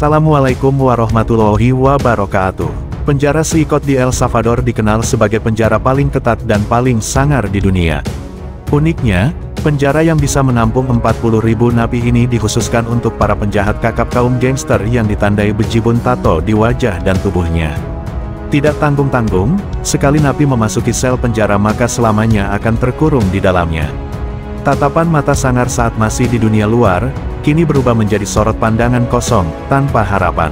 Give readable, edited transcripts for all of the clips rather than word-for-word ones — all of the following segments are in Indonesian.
Assalamualaikum warahmatullahi wabarakatuh. Penjara Seikot di El Salvador dikenal sebagai penjara paling ketat dan paling sangar di dunia. Uniknya, penjara yang bisa menampung 40.000 napi ini dikhususkan untuk para penjahat kakap kaum gangster yang ditandai bejibun tato di wajah dan tubuhnya. Tidak tanggung-tanggung, sekali napi memasuki sel penjara maka selamanya akan terkurung di dalamnya. Tatapan mata sangar saat masih di dunia luar, kini berubah menjadi sorot pandangan kosong, tanpa harapan.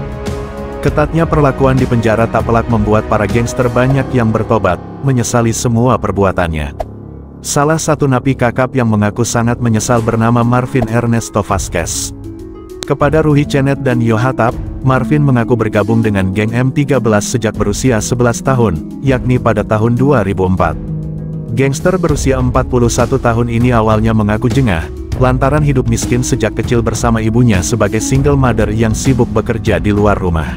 Ketatnya perlakuan di penjara tak pelak membuat para gangster banyak yang bertobat, menyesali semua perbuatannya. Salah satu napi kakap yang mengaku sangat menyesal bernama Marvin Ernesto Vasquez. Kepada Ruhi Chenet dan Yohatap, Marvin mengaku bergabung dengan geng M13 sejak berusia 11 tahun, yakni pada tahun 2004. Gangster berusia 41 tahun ini awalnya mengaku jengah, lantaran hidup miskin sejak kecil bersama ibunya sebagai single mother yang sibuk bekerja di luar rumah.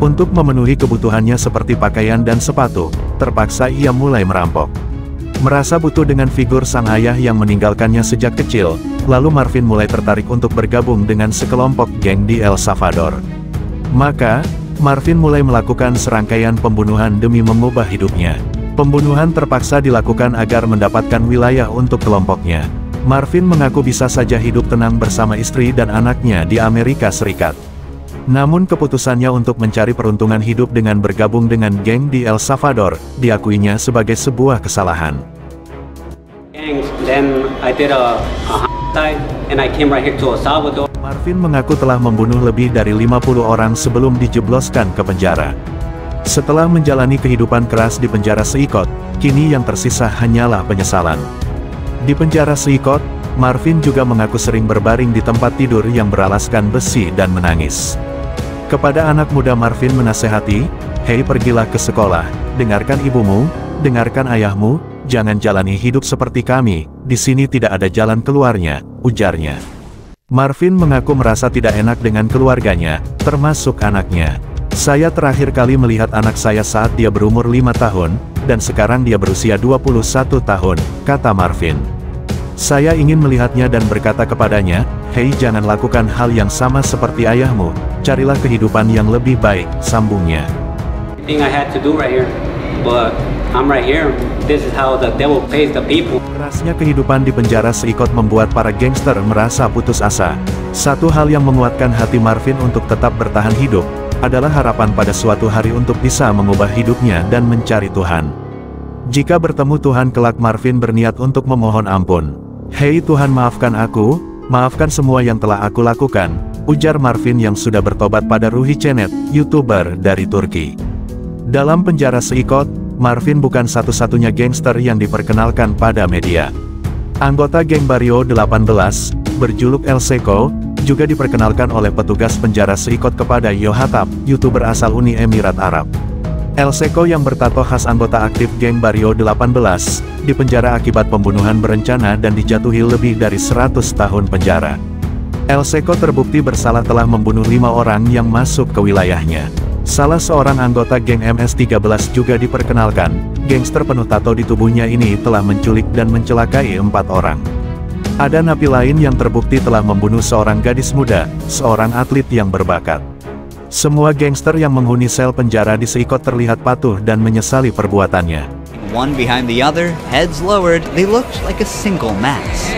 Untuk memenuhi kebutuhannya seperti pakaian dan sepatu, terpaksa ia mulai merampok. Merasa butuh dengan figur sang ayah yang meninggalkannya sejak kecil, lalu Marvin mulai tertarik untuk bergabung dengan sekelompok geng di El Salvador. Maka, Marvin mulai melakukan serangkaian pembunuhan demi mengubah hidupnya. Pembunuhan terpaksa dilakukan agar mendapatkan wilayah untuk kelompoknya. Marvin mengaku bisa saja hidup tenang bersama istri dan anaknya di Amerika Serikat. Namun keputusannya untuk mencari peruntungan hidup dengan bergabung dengan geng di El Salvador, diakuinya sebagai sebuah kesalahan. Marvin mengaku telah membunuh lebih dari 50 orang sebelum dijebloskan ke penjara. Setelah menjalani kehidupan keras di penjara Seikot, kini yang tersisa hanyalah penyesalan. Di penjara Seikot, Marvin juga mengaku sering berbaring di tempat tidur yang beralaskan besi dan menangis. Kepada anak muda Marvin menasehati, "Hei, pergilah ke sekolah, dengarkan ibumu, dengarkan ayahmu, jangan jalani hidup seperti kami, di sini tidak ada jalan keluarnya," ujarnya. Marvin mengaku merasa tidak enak dengan keluarganya, termasuk anaknya. "Saya terakhir kali melihat anak saya saat dia berumur 5 tahun, dan sekarang dia berusia 21 tahun, kata Marvin. "Saya ingin melihatnya dan berkata kepadanya, hei, jangan lakukan hal yang sama seperti ayahmu, carilah kehidupan yang lebih baik," sambungnya. Kerasnya kehidupan di penjara Seikot membuat para gangster merasa putus asa. Satu hal yang menguatkan hati Marvin untuk tetap bertahan hidup, adalah harapan pada suatu hari untuk bisa mengubah hidupnya dan mencari Tuhan. Jika bertemu Tuhan kelak, Marvin berniat untuk memohon ampun. "Hei Tuhan, maafkan aku, maafkan semua yang telah aku lakukan," ujar Marvin yang sudah bertobat pada Ruhi Chenet, YouTuber dari Turki. Dalam penjara Seikot, Marvin bukan satu-satunya gangster yang diperkenalkan pada media. Anggota geng Barrio 18, berjuluk El Seiko, juga diperkenalkan oleh petugas penjara Seikot kepada Yohatap, YouTuber asal Uni Emirat Arab. El Seiko yang bertato khas anggota aktif geng Barrio 18, dipenjara akibat pembunuhan berencana dan dijatuhi lebih dari 100 tahun penjara. El Seiko terbukti bersalah telah membunuh 5 orang yang masuk ke wilayahnya. Salah seorang anggota geng MS-13 juga diperkenalkan, gangster penuh tato di tubuhnya ini telah menculik dan mencelakai 4 orang. Ada napi lain yang terbukti telah membunuh seorang gadis muda, seorang atlet yang berbakat. Semua gangster yang menghuni sel penjara di Seikot terlihat patuh dan menyesali perbuatannya. One behind the other, heads lowered, they looked like a single mass.